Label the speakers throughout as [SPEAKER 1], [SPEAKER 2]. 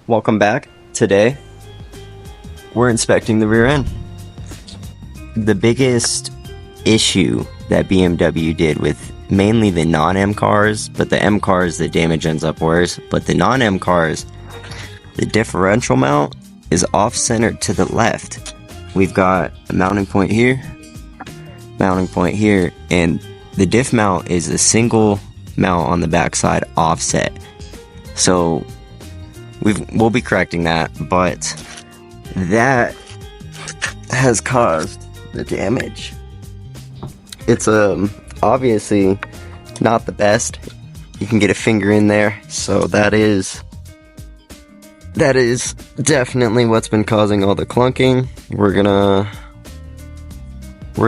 [SPEAKER 1] Welcome back. Today, we're inspecting the rear end. The biggest issue that BMW did with mainly the non-M cars, but the M cars, the damage ends up worse, but the non-M cars, the differential mount is off-centered to the left. We've got a mounting point here, and the diff mount is a single mount on the backside offset. So we'll be correcting that, but that has caused the damage. It's obviously not the best. You can get a finger in there, so that is definitely what's been causing all the clunking. We're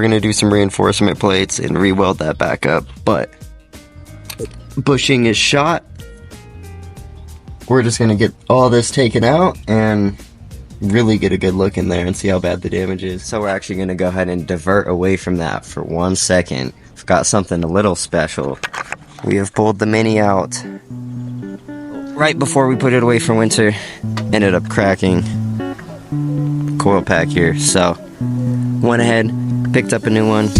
[SPEAKER 1] gonna do some reinforcement plates and re-weld that back up, but bushing is shot. We're just gonna get all this taken out and really get a good look in there and see how bad the damage is. So we're actually gonna go ahead and divert away from that for 1 second. We've got something a little special. We have pulled the Mini out right before we put it away for winter. Ended up cracking the coil pack here, so went ahead, picked up a new one.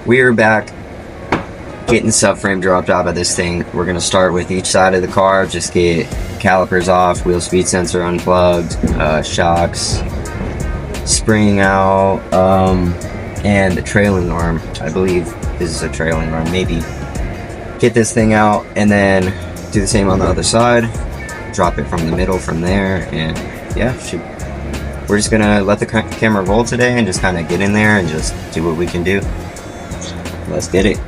[SPEAKER 1] We are back getting the subframe dropped out of this thing. We're going to start with each side of the car, just get calipers off, wheel speed sensor unplugged, shocks, spring out, and a trailing arm. I believe this is a trailing arm, maybe. Get this thing out and then do the same on the other side, drop it from the middle from there, and yeah, we're just going to let the camera roll today and just kind of get in there and just do what we can do. Let's get it.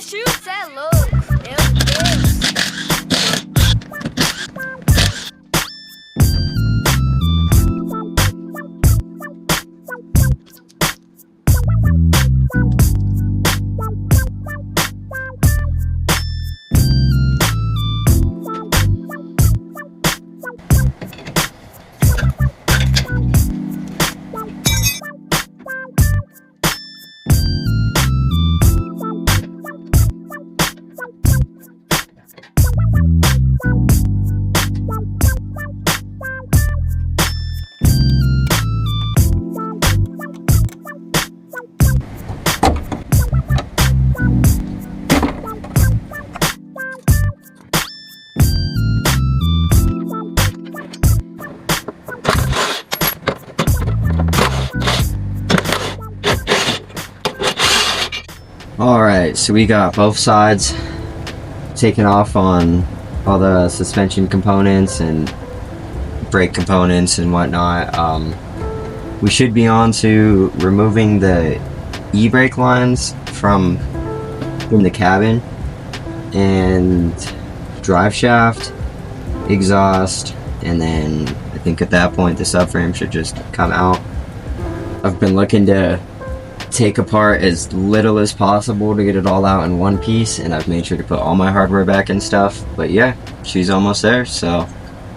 [SPEAKER 2] Cê é louco, meu Deus.
[SPEAKER 1] Alright, so we got both sides taken off on all the suspension components and brake components and whatnot. We should be on to removing the e-brake lines from the cabin and drive shaft, exhaust, and then I think at that point the subframe should just come out. I've been looking to take apart as little as possible to get it all out in one piece, and I've made sure to put all my hardware back and stuff. But yeah, she's almost there, so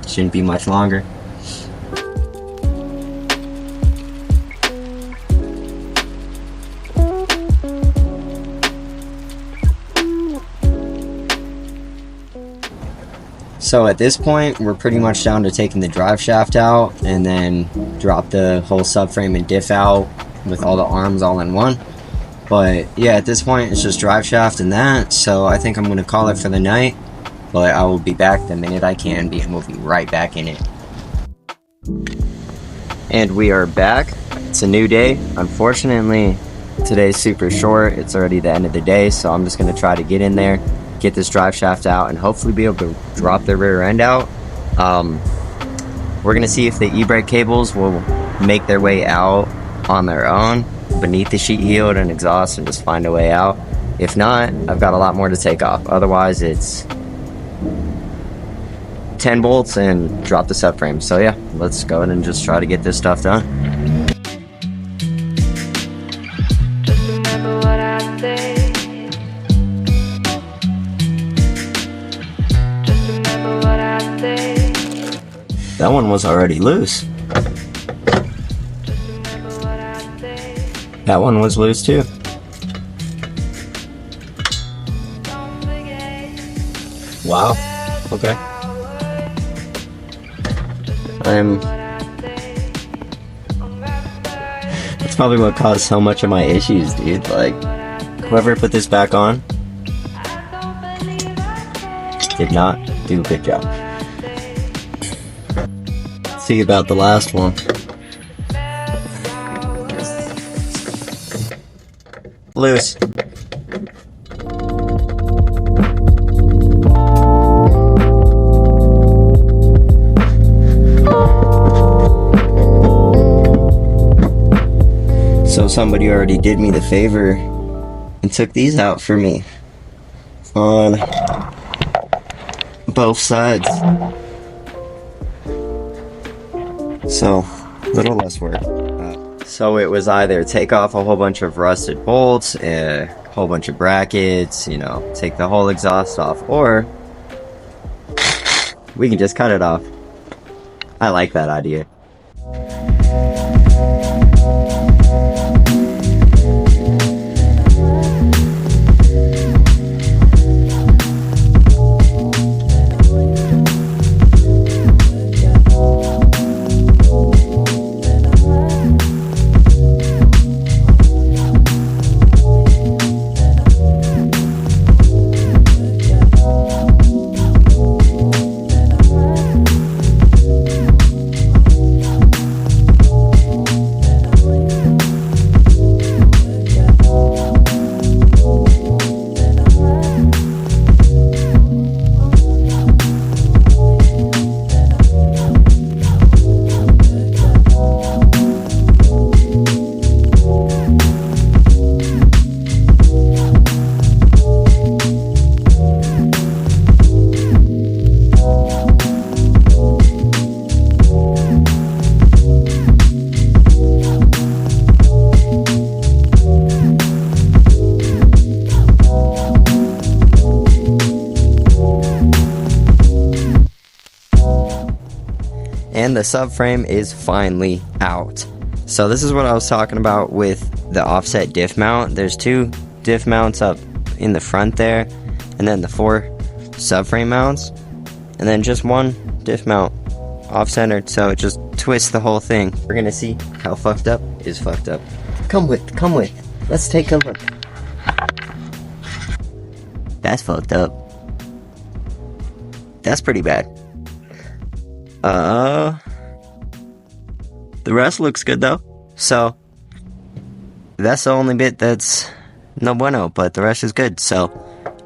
[SPEAKER 1] shouldn't be much longer. So at this point, we're pretty much down to taking the drive shaft out and then drop the whole subframe and diff out with all the arms all in one. But yeah, at this point it's just drive shaft and that, so I think I'm gonna call it for the night, but I will be back the minute I can be, and we'll be right back in it. And we are back. It's a new day. Unfortunately today's super short, it's already the end of the day, so I'm just gonna try to get in there, get this drive shaft out, and hopefully be able to drop the rear end out. We're gonna see if the e-brake cables will make their way out on their own beneath the sheet yield and exhaust and just find a way out. If not, I've got a lot more to take off. Otherwise it's 10 bolts and drop the subframe. So yeah, let's go ahead and just try to get this stuff done.
[SPEAKER 2] Just remember what I say. Just remember what I say.
[SPEAKER 1] That one was already loose. That one was loose too. Wow. Okay. That's probably what caused so much of my issues, dude. Like, whoever put this back on did not do a good job. See about the last one. Loose. So somebody already did me the favor and took these out for me on both sides. So, a little less work. So it was either take off a whole bunch of rusted bolts, a whole bunch of brackets, you know, take the whole exhaust off, or we can just cut it off. I like that idea. And the subframe is finally out. So this is what I was talking about with the offset diff mount. There's 2 diff mounts up in the front there, and then the 4 subframe mounts, and then just 1 diff mount off-centered, so it just twists the whole thing. We're gonna see how fucked up is fucked up. Come with. Let's take a look. That's fucked up. That's pretty bad. The rest looks good though. So that's the only bit that's no bueno, but the rest is good. So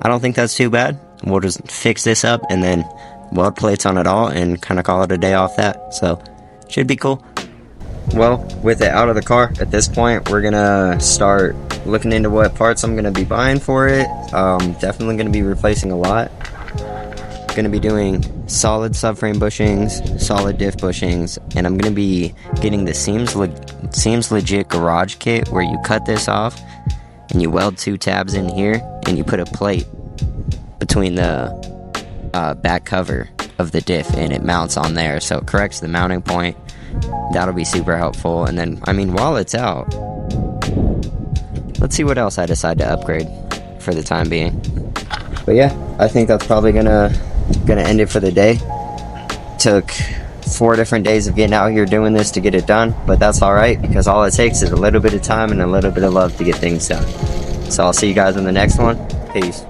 [SPEAKER 1] I don't think that's too bad. We'll just fix this up and then weld plates on it all and kind of call it a day off that. So should be cool. Well, with it out of the car at this point, we're gonna start looking into what parts I'm gonna be buying for it. Definitely gonna be replacing a lot. Gonna be doing solid subframe bushings, solid diff bushings, and I'm gonna be getting the Seems Legit garage kit where you cut this off and you weld 2 tabs in here and you put a plate between the back cover of the diff and it mounts on there, so it corrects the mounting point. That'll be super helpful. And then, I mean, while it's out, let's see what else I decide to upgrade for the time being. But yeah, I think that's probably gonna end it for the day. Took 4 different days of getting out here doing this to get it done, but that's alright, because all it takes is a little bit of time and a little bit of love to get things done. So I'll see you guys in the next one. Peace.